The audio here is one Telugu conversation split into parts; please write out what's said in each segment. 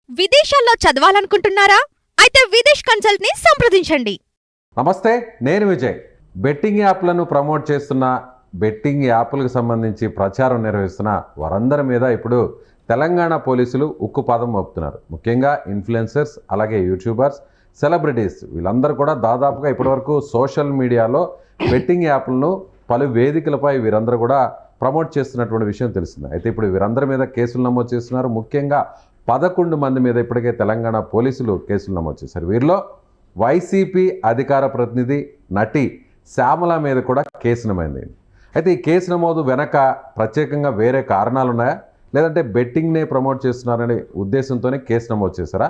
విదేశాల్లో చదవాలనుకుంటున్నారా? అయితే విదేశ్ కన్సల్ట్ ని సంప్రదించండి. నమస్తే, నేను విజయ్. బెట్టింగ్ యాప్లను ప్రమోట్ చేస్తున్న, బెట్టింగ్ యాప్లకు సంబంధించి ప్రచారం నిర్వహిస్తున్న వారందరి మీద ఇప్పుడు తెలంగాణ పోలీసులు ఉక్కుపాదం మోపుతున్నారు. ముఖ్యంగా ఇన్ఫ్లుయెన్సర్స్, అలాగే యూట్యూబర్స్, సెలబ్రిటీస్ వీళ్ళందరూ కూడా దాదాపుగా ఇప్పటివరకు సోషల్ మీడియాలో బెట్టింగ్ యాప్లను పలు వేదికలపై వీరందరూ కూడా ప్రమోట్ చేస్తున్నటువంటి విషయం తెలిసింది. అయితే ఇప్పుడు వీరందరి మీద కేసులు నమోదు చేస్తున్నారు. ముఖ్యంగా 11 మంది మీద ఇప్పటికే తెలంగాణ పోలీసులు కేసులు నమోదు చేశారు. వీరిలో వైసీపీ అధికార ప్రతినిధి నటి శ్యామల మీద కూడా కేసు నమోదైంది. అయితే ఈ కేసు నమోదు వెనక ప్రత్యేకంగా వేరే కారణాలు ఉన్నాయా, లేదంటే బెట్టింగ్నే ప్రమోట్ చేస్తున్నారనే ఉద్దేశంతోనే కేసు నమోదు చేశారా,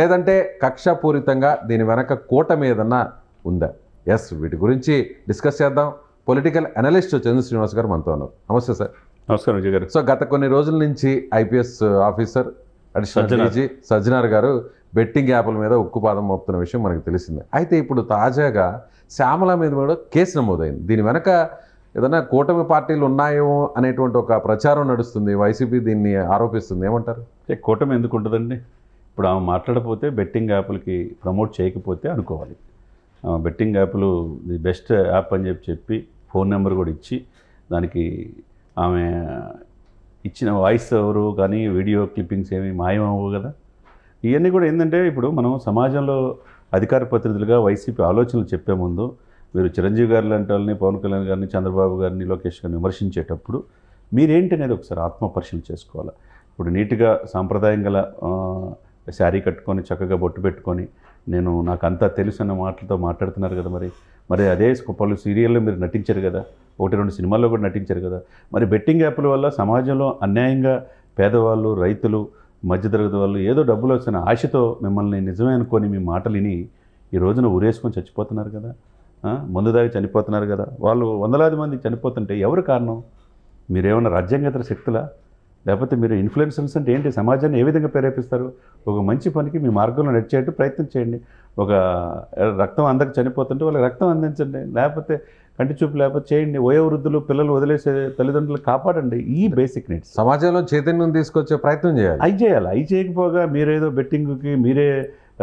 లేదంటే కక్షపూరితంగా దీని వెనక కూటమి ఏదన్నా ఉందా? ఎస్, వీటి గురించి డిస్కస్ చేద్దాం. పొలిటికల్ అనలిస్ట్ చంద్ర శ్రీనివాస్ గారు మనతో ఉన్నారు. నమస్తే సార్. నమస్కారం విజయ్ గారు. సో గత కొన్ని రోజుల నుంచి IPS officer additional DG Sajjanar గారు బెట్టింగ్ యాప్ల మీద ఉక్కుపాదం మోపుతున్న విషయం మనకు తెలిసిందే. అయితే ఇప్పుడు తాజాగా శ్యామల మీద కూడా కేసు నమోదైంది. దీని వెనక ఏదైనా కూటమి పార్టీలు ఉన్నాయేమో అనేటువంటి ఒక ప్రచారం నడుస్తుంది. వైసీపీ దీన్ని ఆరోపిస్తుంది. ఏమంటారు? కూటమి ఎందుకు ఉంటుందండి? ఇప్పుడు ఆమె మాట్లాడకపోతే బెట్టింగ్ యాప్లకి ప్రమోట్ చేయకపోతే అనుకోవాలి. బెట్టింగ్ యాప్లు ది బెస్ట్ యాప్ అని చెప్పి ఫోన్ నెంబర్ కూడా ఇచ్చి దానికి ఆమె ఇచ్చిన వాయిస్ ఎవరు కానీ వీడియో క్లిప్పింగ్స్ ఏమి మాయమవు కదా. ఇవన్నీ కూడా ఏంటంటే ఇప్పుడు మనం సమాజంలో అధికార ప్రతినిధులుగా వైసీపీ ఆలోచనలు చెప్పే ముందు మీరు చిరంజీవి గారు లాంటి వాళ్ళని, పవన్ కళ్యాణ్ గారిని, చంద్రబాబు గారిని, లోకేష్ గారిని విమర్శించేటప్పుడు మీరేంటి అనేది ఒకసారి ఆత్మపరిశీలన చేసుకోవాలి. ఇప్పుడు నీట్గా సాంప్రదాయం గల శారీ కట్టుకొని చక్కగా బొట్టు పెట్టుకొని నాకు అంతా తెలుసు అన్న మాటలతో మాట్లాడుతున్నారు కదా. మరి అదే పలు సీరియల్లో మీరు నటించారు కదా, 1-2 సినిమాల్లో కూడా నటించారు కదా. మరి బెట్టింగ్ యాప్ల వల్ల సమాజంలో అన్యాయంగా పేదవాళ్ళు, రైతులు, మధ్యతరగతి వాళ్ళు ఏదో డబ్బులు వచ్చిన ఆశతో మిమ్మల్ని నిజమే అనుకొని మీ మాటలు విని ఈ రోజున ఊరేసుకొని చచ్చిపోతున్నారు కదా, మందు దాగి చనిపోతున్నారు కదా. వాళ్ళు వందలాది మంది చనిపోతుంటే ఎవరు కారణం? మీరేమన్నా రాజ్యాంగేతర శక్తులా? లేకపోతే మీరు ఇన్ఫ్లుయెన్సర్స్ అంటే ఏంటి? సమాజాన్ని ఏ విధంగా ప్రేరేపిస్తారు? ఒక మంచి పనికి మీ మార్గంలో నడిచేట్టు ప్రయత్నం చేయండి. ఒక రక్తం అందక చనిపోతుంటే వాళ్ళకి రక్తం అందించండి, లేకపోతే కంటి చూపు లేకపోతే చేయండి. వయోవృద్ధులు, పిల్లలు వదిలేసే తల్లిదండ్రులు కాపాడండి. ఈ బేసిక్ నీడ్స్ సమాజంలో చైతన్యం తీసుకొచ్చే ప్రయత్నం చేయాలి. అవి చేయకపోగా మీరేదో బెట్టింగ్కి మీరే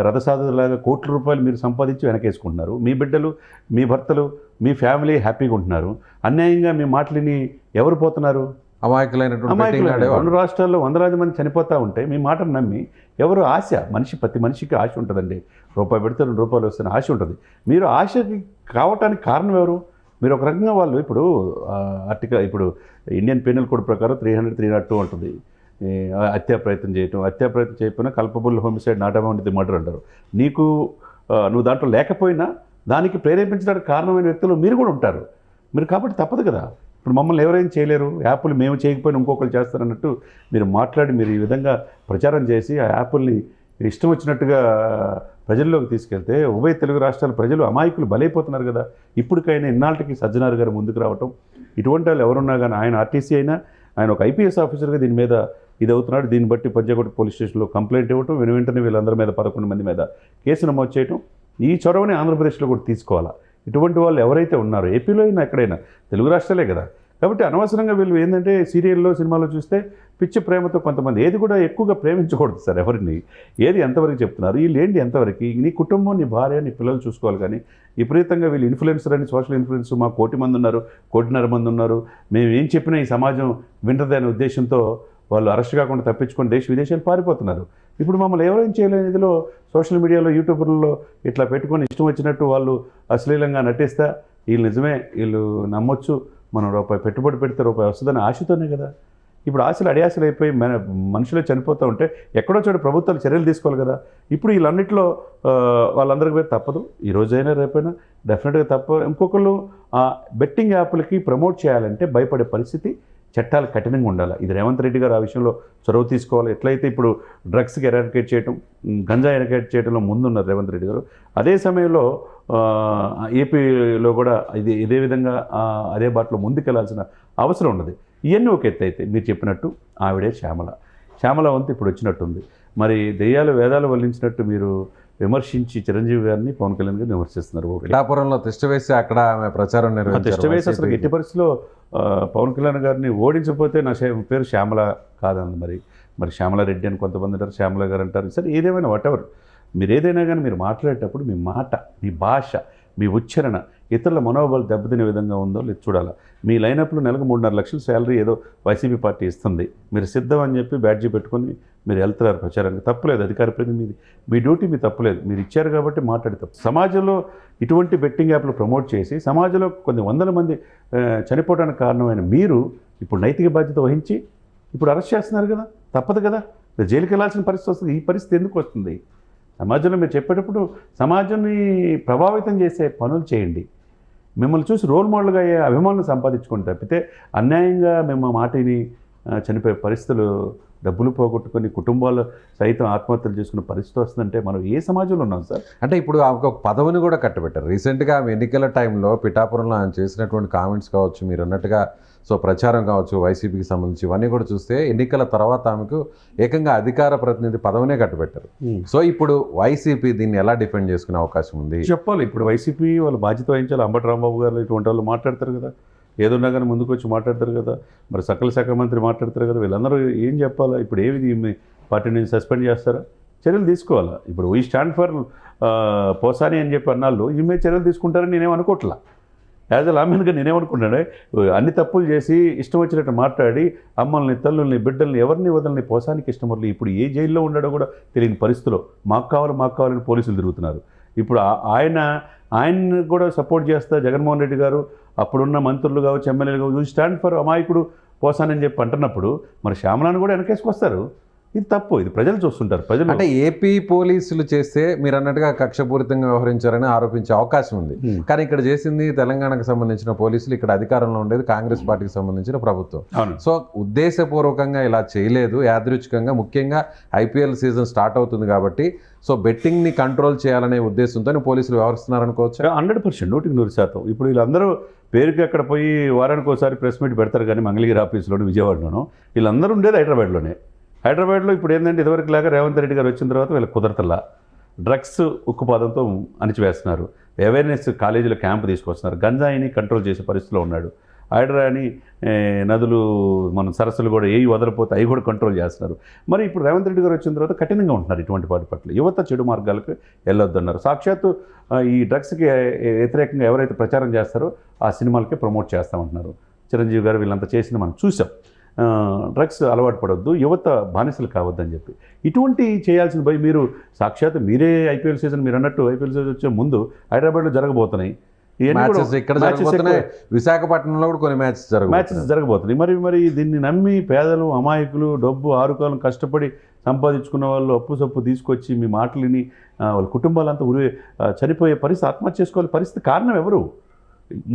రథసాధులాగా కోట్ల రూపాయలు మీరు సంపాదించి వెనకేసుకుంటున్నారు. మీ బిడ్డలు, మీ భర్తలు, మీ ఫ్యామిలీ హ్యాపీగా ఉంటున్నారు. అన్యాయంగా మీ మాటలని ఎవరు పోతున్నారు? అమాయకులైనటువంటి 2 రాష్ట్రాల్లో వందలాది మంది చనిపోతూ ఉంటే మీ మాటను నమ్మి ఎవరు ఆశ? ప్రతి మనిషికి ఆశ ఉంటుందండి. రూపాయి పెడితే 2 రూపాయలు వస్తున్న ఆశ ఉంటుంది. మీరు ఆశకి కావటానికి కారణం ఎవరు? మీరు ఒక రకంగా వాళ్ళు ఇప్పుడు ఇండియన్ పీనల్ కోడ్ ప్రకారం 300, 302 ఉంటుంది. హత్యా ప్రయత్నం చేయకపోయినా culpable homicide not amount the murder అంటారు. నువ్వు దాంట్లో లేకపోయినా దానికి ప్రేరేపించడానికి కారణమైన వ్యక్తులు మీరు కూడా ఉంటారు. మీరు కాబట్టి తప్పదు కదా. ఇప్పుడు మమ్మల్ని ఎవరైనా చేయలేరు, యాప్లు మేము చేయకపోయినా ఇంకొకరు చేస్తారన్నట్టు మీరు మాట్లాడి మీరు ఈ విధంగా ప్రచారం చేసి ఆ యాప్ల్ని ఇష్టం వచ్చినట్టుగా ప్రజల్లోకి తీసుకెళ్తే ఉభయ తెలుగు రాష్ట్రాల ప్రజలు అమాయకులు బలైపోతున్నారు కదా. ఇప్పటికైనా ఇన్నాళ్ళకి సజ్జనార్ గారు ముందుకు రావటం, ఇటువంటి వాళ్ళు ఎవరున్నా కానీ ఆయన ఆర్టీసీ అయినా ఆయన ఒక ఐపీఎస్ ఆఫీసర్గా దీని మీద ఇది అవుతున్నాడు. దీన్ని బట్టి పంజాగుట్ట పోలీస్ స్టేషన్లో కంప్లైంట్ ఇవ్వటం, వెంటనే వీళ్ళందరి మీద 11 మంది మీద కేసు నమోదు చేయటం, ఈ చొరవని ఆంధ్రప్రదేశ్లో కూడా తీసుకోవాలా. ఇటువంటి వాళ్ళు ఎవరైతే ఉన్నారో ఏపీలో అయినా ఎక్కడైనా తెలుగు రాష్ట్రాలే కదా. కాబట్టి అనవసరంగా వీళ్ళు ఏంటంటే సీరియల్లో, సినిమాలో చూస్తే పిచ్చి ప్రేమతో కొంతమంది ఏది కూడా ఎక్కువగా ప్రేమించకూడదు సార్. ఎవరిని ఏది ఎంతవరకు చెప్తున్నారు? వీళ్ళు ఏంటి ఎంతవరకు? నీ కుటుంబం, నీ భార్య, నీ పిల్లలు చూసుకోవాలి. కానీ విపరీతంగా వీళ్ళు ఇన్ఫ్లుయెన్సర్ అని సోషల్ ఇన్ఫ్లుయెన్స్, మా 1 కోటి మంది ఉన్నారు, 1.5 కోటి మంది ఉన్నారు, మేము ఏం చెప్పినా ఈ సమాజం వింటది అనే ఉద్దేశంతో వాళ్ళు అరెస్ట్ కాకుండా తప్పించుకొని దేశ విదేశాలు పారిపోతున్నారు. ఇప్పుడు మమ్మల్ని ఎవరైనా చేయలేని ఇదిలో సోషల్ మీడియాలో, యూట్యూబర్లలో ఇట్లా పెట్టుకొని ఇష్టం వచ్చినట్టు వాళ్ళు అశ్లీలంగా నటిస్తా వీళ్ళు నమ్మొచ్చు, మనం రూపాయి పెట్టుబడి పెడితే రూపాయి వస్తుందని ఆశతోనే కదా. ఇప్పుడు ఆశలు అడియాశలు అయిపోయి మనుషులే చనిపోతూ ఉంటే ఎక్కడో చోట ప్రభుత్వాలు చర్యలు తీసుకోవాలి కదా. ఇప్పుడు వీళ్ళన్నింటిలో వాళ్ళందరికీ పోయి తప్పదు, ఈ రోజైనా రేపైనా డెఫినెట్గా ఇంకొకళ్ళు బెట్టింగ్ యాప్లకి ప్రమోట్ చేయాలంటే భయపడే పరిస్థితి, చట్టాలు కఠినంగా ఉండాలి. ఇది రేవంత్ రెడ్డి గారు ఆ విషయంలో చొరవ తీసుకోవాలి. ఎట్లయితే ఇప్పుడు డ్రగ్స్కి ఎరాడికేట్ చేయటం, గంజా ఎరాడికేట్ చేయడంలో ముందున్నారు రేవంత్ రెడ్డి గారు, అదే సమయంలో ఏపీలో కూడా ఇదే విధంగా అదే బాటలో ముందుకెళ్లాల్సిన అవసరం ఉన్నది. ఇవన్నీ ఒక ఎత్తు అయితే మీరు చెప్పినట్టు ఆవిడే శ్యామల వంతు ఇప్పుడు వచ్చినట్టుంది. మరి దెయ్యాలు వేదాలు వల్లించినట్టు మీరు విమర్శించి చిరంజీవి గారిని, పవన్ కళ్యాణ్ గారిని విమర్శిస్తున్నారు. పిఠాపురంలో తిష్ట వేసి అక్కడ ఆమె ప్రచారం తిష్ట వేసి అసలు ఎట్టి పరిస్థితిలో పవన్ కళ్యాణ్ గారిని ఓడించకపోతే నా పేరు శ్యామల కాదండి. మరి మరి శ్యామలారెడ్డి అని కొంతమంది అంటారు, శ్యామల గారు అంటారు, సరే ఏదేమైనా వాటెవర్. మీరు ఏదైనా కానీ మీరు మాట్లాడేటప్పుడు మీ మాట, మీ భాష, మీ ఉచ్చారణ ఇతరుల మనోబలం దెబ్బతినే విధంగా ఉందో లేదు చూడాలి. మీ లైనప్లో నెలకు 3.5 లక్షల శాలరీ ఏదో వైసీపీ పార్టీ ఇస్తుంది, మీరు సిద్ధం అని చెప్పి బ్యాడ్జీ పెట్టుకొని మీరు వెళ్తున్నారు ప్రచారానికి, తప్పులేదు. అధికార ప్రతినిధి మీ డ్యూటీ, మీ తప్పులేదు, మీరు ఇచ్చారు కాబట్టి మాట్లాడి తప్పు. సమాజంలో ఇటువంటి బెట్టింగ్ యాప్లు ప్రమోట్ చేసి సమాజంలో కొన్ని వందల మంది చనిపోవడానికి కారణమైన మీరు ఇప్పుడు నైతిక బాధ్యత వహించి ఇప్పుడు అరెస్ట్ చేస్తున్నారు కదా, తప్పదు కదా, మీరు జైలుకి వెళ్ళాల్సిన పరిస్థితి వస్తుంది. ఈ పరిస్థితి ఎందుకు వస్తుంది? సమాజంలో మీరు చెప్పేటప్పుడు సమాజాన్ని ప్రభావితం చేసే పనులు చేయండి. మిమ్మల్ని చూసి రోల్ మోడల్గా అయ్యే అభిమానులు సంపాదించుకొని తప్పితే అన్యాయంగా మేము మాటిని చనిపోయే పరిస్థితులు, డబ్బులు పోగొట్టుకొని కుటుంబాలు సైతం ఆత్మహత్యలు చేసుకునే పరిస్థితి వస్తుందంటే మనం ఏ సమాజంలో ఉన్నాం సార్? అంటే ఇప్పుడు ఆమెకు ఒక పదవిని కూడా కట్టబెట్టారు. రీసెంట్గా ఆమె ఎన్నికల టైంలో పిఠాపురంలో ఆయన చేసినటువంటి కామెంట్స్ కావచ్చు, మీరు అన్నట్టుగా సో ప్రచారం కావచ్చు, వైసీపీకి సంబంధించి ఇవన్నీ కూడా చూస్తే ఎన్నికల తర్వాత ఆమెకు ఏకంగా అధికార ప్రతినిధి పదవినే కట్టబెట్టారు. సో ఇప్పుడు వైసీపీ దీన్ని ఎలా డిఫెండ్ చేసుకునే అవకాశం ఉంది? చెప్పాలి. ఇప్పుడు వైసీపీ వాళ్ళు బాధ్యత వహించాలి. అంబటి రాంబాబు గారు ఇటువంటి వాళ్ళు మాట్లాడతారు కదా, ఏదున్నా కానీ ముందుకు వచ్చి మాట్లాడతారు కదా, మరి సకల శాఖ మంత్రి మాట్లాడతారు కదా, వీళ్ళందరూ ఏం చెప్పాలా? ఇప్పుడు ఏవి పార్టీ నుంచి సస్పెండ్ చేస్తారా? చర్యలు తీసుకోవాలా? ఇప్పుడు వీ స్టాండ్ ఫర్ పోసాని అని చెప్పి అన్నాళ్ళు ఈమె చర్యలు తీసుకుంటారని నేనేం అనుకోవట్లా. యాజ్ అ లామెన్గా నేనేమనుకుంటానే, అన్ని తప్పులు చేసి ఇష్టం వచ్చినట్టు మాట్లాడి అమ్మల్ని, తల్లుల్ని, బిడ్డల్ని ఎవరిని వదలని పోసానికి ఇష్టం వల్ల ఇప్పుడు ఏ జైల్లో ఉన్నాడో కూడా తెలియని పరిస్థితిలో మాకు కావాలని పోలీసులు తిరుగుతున్నారు. ఇప్పుడు ఆయన్ని కూడా సపోర్ట్ చేస్తా జగన్మోహన్ రెడ్డి గారు, అప్పుడున్న మంత్రులు కావచ్చు, ఎమ్మెల్యేలు కావచ్చు, స్టాండ్ ఫర్ అమాయకుడు పోసానని చెప్పి అంటున్నప్పుడు మరి శ్యామలాన్ని కూడా వెనకేసుకొస్తారు. ఇది తప్పు, ఇది ప్రజలు చూస్తుంటారు. ప్రజలు అంటే ఏపీ పోలీసులు చేస్తే మీరు అన్నట్టుగా కక్షపూరితంగా వ్యవహరించారని ఆరోపించే అవకాశం ఉంది. కానీ ఇక్కడ చేసింది తెలంగాణకు సంబంధించిన పోలీసులు, ఇక్కడ అధికారంలో ఉండేది కాంగ్రెస్ పార్టీకి సంబంధించిన ప్రభుత్వం. సో ఉద్దేశపూర్వకంగా ఇలా చేయలేదు, యాదృచ్ఛికంగా. ముఖ్యంగా ఐపీఎల్ సీజన్ స్టార్ట్ అవుతుంది కాబట్టి సో బెట్టింగ్ని కంట్రోల్ చేయాలనే ఉద్దేశంతో పోలీసులు వ్యవహరిస్తున్నారు అనుకోవచ్చు. 100%, 100%. ఇప్పుడు వీళ్ళందరూ పేరుకి అక్కడ పోయి వారానికి ఒకసారి ప్రెస్ మీట్ పెడతారు, కానీ మంగళగిరి ఆఫీస్లోను, విజయవాడలోనూ. వీళ్ళందరూ ఉండేది హైదరాబాద్లో. ఇప్పుడు ఏంటంటే ఇదివరకు లాగా రేవంత్ రెడ్డి గారు వచ్చిన తర్వాత వీళ్ళకి కుదరతలా డ్రగ్స్ ఉక్కుపాదంతో అణిచివేస్తున్నారు. అవేర్నెస్ కాలేజీలో క్యాంపు తీసుకొస్తున్నారు. గంజాయిని కంట్రోల్ చేసే పరిస్థితిలో ఉన్నాడు. హైడ్రాని నదులు, మన సరస్సులు కూడా ఏవి వదలపోతే అవి కూడా కంట్రోల్ చేస్తున్నారు. మరి ఇప్పుడు రేవంత్ రెడ్డి గారు వచ్చిన తర్వాత కఠినంగా ఉంటున్నారు ఇటువంటి వాటి పట్ల. యువత చెడు మార్గాలకు వెళ్ళొద్దన్నారు. సాక్షాత్తు ఈ డ్రగ్స్కి వ్యతిరేకంగా ఎవరైతే ప్రచారం చేస్తారో ఆ సినిమాలకే ప్రమోట్ చేస్తామంటున్నారు. చిరంజీవి గారు వీళ్ళంతా చేసింది మనం చూసాం. డ్రగ్స్ అలవాటు పడవద్దు, యువత బానిసలు కావద్దని చెప్పి ఇటువంటి చేయాల్సిన భయ. మీరు సాక్షాత్ మీరే ఐపీఎల్ సీజన్, మీరు అన్నట్టు ఐపీఎల్ సీజన్ వచ్చే ముందు హైదరాబాద్లో జరగబోతున్నాయి. ఇక్కడ జరగబోతున్నాయి, విశాఖపట్నంలో కూడా కొన్ని మ్యాచెస్ జరగబోతున్నాయి. మరి దీన్ని నమ్మి పేదలు, అమాయకులు, డబ్బు ఆరుకాలం కష్టపడి సంపాదించుకున్న వాళ్ళు అప్పు సప్పు తీసుకొచ్చి మీ మాటలని వాళ్ళ కుటుంబాలంతా చనిపోయే పరిస్థితి, ఆత్మహత్య చేసుకోవాలి పరిస్థితి కారణం ఎవరు?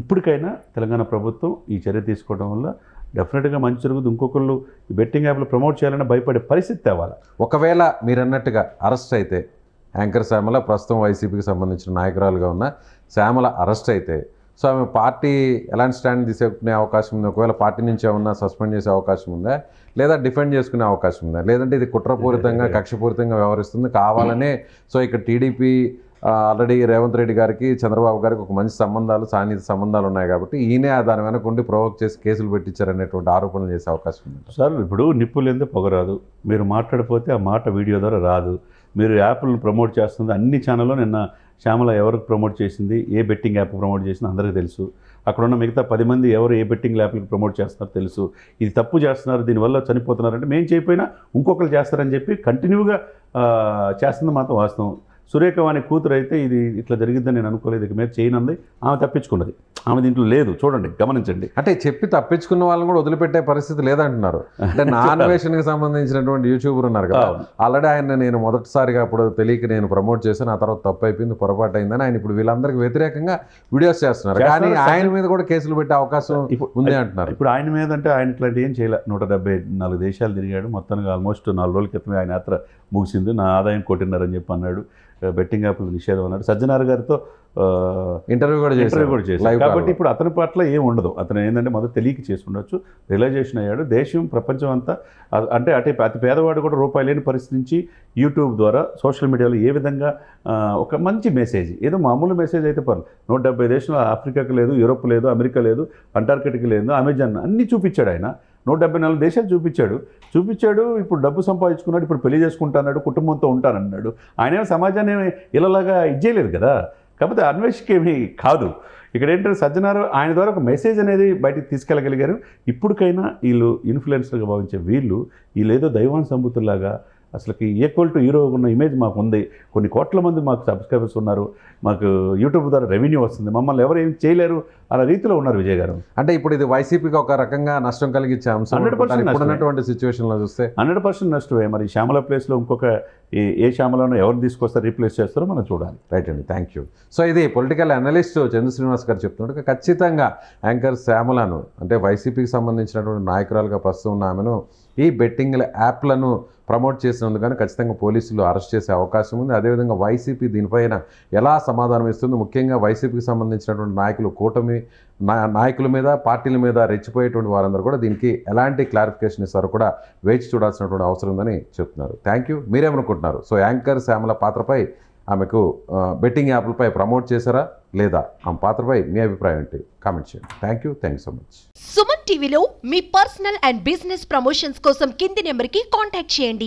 ఇప్పటికైనా తెలంగాణ ప్రభుత్వం ఈ చర్య తీసుకోవడం వల్ల డెఫినెట్గా మంచి జరుగుతుంది. ఇంకొకళ్ళు ఈ బెట్టింగ్ యాప్లు ప్రమోట్ చేయాలని భయపడే పరిస్థితి తేవాలి. ఒకవేళ మీరు అన్నట్టుగా అరెస్ట్ అయితే యాంకర్ శ్యామల, ప్రస్తుతం వైసీపీకి సంబంధించిన నాయకురాలుగా ఉన్న శ్యామల అరెస్ట్ అయితే సో ఆమె పార్టీ ఎలాంటి స్టాండ్ తీసుకునే అవకాశం ఉంది? ఒకవేళ పార్టీ నుంచి ఏమన్నా సస్పెండ్ చేసే అవకాశం ఉందా, లేదా డిఫెండ్ చేసుకునే అవకాశం ఉందా, లేదంటే ఇది కుట్రపూరితంగా కక్షపూరితంగా వ్యవహరిస్తుంది కావాలనే? సో ఇక్కడ టీడీపీ ఆల్రెడీ రేవంత్ రెడ్డి గారికి, చంద్రబాబు గారికి ఒక మంచి సంబంధాలు, సాన్నిహిత సంబంధాలు ఉన్నాయి కాబట్టి ఈయనే దాని వెనక ఉండి ప్రొవోక్ చేసి కేసులు పెట్టించారనేటువంటి ఆరోపణలు చేసే అవకాశం ఉంది సార్. ఇప్పుడు నిప్పు లేదే పొగరాదు. మీరు మాట్లాడిపోతే ఆ మాట వీడియో ద్వారా రాదు. మీరు యాప్లను ప్రమోట్ చేస్తుంది అన్ని ఛానల్లో. నిన్న శ్యామల ఎవరికి ప్రమోట్ చేసింది, ఏ బెట్టింగ్ యాప్ ప్రమోట్ చేసింది అందరికీ తెలుసు. అక్కడ ఉన్న మిగతా 10 మంది ఎవరు ఏ బెట్టింగ్ యాప్లకు ప్రమోట్ చేస్తున్నారో తెలుసు. ఇది తప్పు చేస్తున్నారు, దీనివల్ల చనిపోతున్నారంటే మేము చేయకపోయినా ఇంకొకరు చేస్తారని చెప్పి కంటిన్యూగా చేస్తుంది మాత్రం వాస్తవం. సురేఖ వాణి కూతురు అయితే ఇది ఇట్లా జరిగిద్దని నేను అనుకోలేదు, ఇక మీద చేయనంది. ఆమె తప్పించుకున్నది, ఆమె దీంట్లో లేదు. చూడండి, గమనించండి. అంటే చెప్పి తప్పించుకున్న వాళ్ళని కూడా వదిలిపెట్టే పరిస్థితి లేదంటున్నారు. అంటే నాన్ వేషన్కి సంబంధించినటువంటి యూట్యూబర్ ఉన్నారు కదా, ఆల్రెడీ ఆయన నేను మొదటిసారిగా అప్పుడు తెలియక నేను ప్రమోట్ చేశాను, ఆ తర్వాత తప్పు అయిపోయింది, పొరపాటు అయిందని ఆయన ఇప్పుడు వీళ్ళందరికీ వ్యతిరేకంగా వీడియోస్ చేస్తున్నారు. కానీ ఆయన మీద కూడా కేసులు పెట్టే అవకాశం ఉంది అంటున్నారు. ఇప్పుడు ఆయన మీద అంటే ఆయన ఇట్లాంటి ఏం చేయలే. 174 దేశాలు తిరిగాడు. మొత్తానికి ఆల్మోస్ట్ 4 రోజుల క్రితమే ఆయన యాత్ర ముగిసింది. నా ఆదాయం 1.5 అని చెప్పి అన్నాడు. బెట్టింగ్ యాప్లు నిషేధం అన్నాడు. సజ్జనార్ గారితో ఇంటర్వ్యూ కూడా చేశారు. కాబట్టి ఇప్పుడు అతని పట్ల ఏం ఉండదు. అతను ఏంటంటే మొదటి తెలియక చేసి ఉండొచ్చు, రియలైజేషన్ అయ్యాడు. దేశం, ప్రపంచం అంతా అంటే అతి పేదవాడు కూడా రూపాయి లేని పరిస్థితి నుంచి యూట్యూబ్ ద్వారా, సోషల్ మీడియాలో ఏ విధంగా ఒక మంచి మెసేజ్, ఏదో మామూలు మెసేజ్ అయితే పర్లేదు. 170 దేశంలో ఆఫ్రికాకి లేదు, యూరోప్ లేదు, అమెరికా లేదు, అంటార్కిటిక్ లేదు, అమెజాన్ అన్నీ చూపించాడు ఆయన. 174 దేశాలు చూపించాడు. ఇప్పుడు డబ్బు సంపాదించుకున్నాడు, ఇప్పుడు పెళ్లి చేసుకుంటాన్నాడు, కుటుంబంతో ఉంటానన్నాడు. ఆయనేమో సమాజాన్ని ఇలాగా ఇచ్చేయలేదు కదా. కాకపోతే అన్వేషిక ఏమీ కాదు. ఇక్కడ ఏంటంటే సజ్జనారు ఆయన ద్వారా ఒక మెసేజ్ అనేది బయటికి తీసుకెళ్ళగలిగారు. ఇప్పటికైనా వీళ్ళు ఇన్ఫ్లుయెన్సర్గా భావించే వీళ్ళు ఏదో దైవాన్ సంబూతుల్లాగా అసలుకి ఈక్వల్ టు హీరో ఉన్న ఇమేజ్ మాకు ఉంది. కొన్ని కోట్ల మంది మాకు సబ్స్క్రైబర్స్ ఉన్నారు, మాకు యూట్యూబ్ ద్వారా రెవెన్యూ వస్తుంది, మమ్మల్ని ఎవరు ఏం చేయలేరు అలా రీతిలో ఉన్నారు విజయ్ గారు. అంటే ఇప్పుడు ఇది వైసీపీకి ఒక రకంగా నష్టం కలిగించే అంశం. 100% ఇప్పుడున్నటువంటి సిచ్యువేషన్లో చూస్తే 100% నష్టమే. మరి శ్యామల ప్లేస్లో ఇంకొక ఏ శ్యామలను ఎవరు తీసుకొస్తారు, రీప్లేస్ చేస్తారో మనం చూడాలి. రైట్ అండి, థ్యాంక్ యూ. సో ఇది పొలిటికల్ అనలిస్ట్ చంద్ర శ్రీనివాస్ గారు చెప్తున్నట్టు ఖచ్చితంగా యాంకర్ శ్యామలను అంటే వైసీపీకి సంబంధించినటువంటి నాయకురాలుగా ప్రస్తుతం ఉన్న ఆమెను ఈ బెట్టింగ్ యాప్లను ప్రమోట్ చేసినందుకు కానీ ఖచ్చితంగా పోలీసులు అరెస్ట్ చేసే అవకాశం ఉంది. అదేవిధంగా వైసీపీ దీనిపైన ఎలా సమాధానం ఇస్తుంది, ముఖ్యంగా వైసీపీకి సంబంధించినటువంటి నాయకులు, కూటమి నాయకుల మీద, పార్టీల మీద రెచ్చిపోయేటువంటి వారందరూ కూడా దీనికి ఎలాంటి క్లారిఫికేషన్ ఇస్తారో కూడా వేచి చూడాల్సినటువంటి అవసరం ఉందని చెప్తున్నారు. Thank you. మీరేమనుకుంటున్నారు? సో యాంకర్ శ్యామల పాత్రపై ఆమెకు బెట్టింగ్ యాప్లపై ప్రమోట్ చేశారా లేదా? ఆమె పాత్రపై మీ అభిప్రాయం ఏంటి? కామెంట్ చేయండి. Thank you so much. Suman టీవీలో మీ పర్సనల్ అండ్ బిజినెస్ ప్రమోషన్స్ కోసం కింది నెంబర్కి కాంటాక్ట్ చేయండి.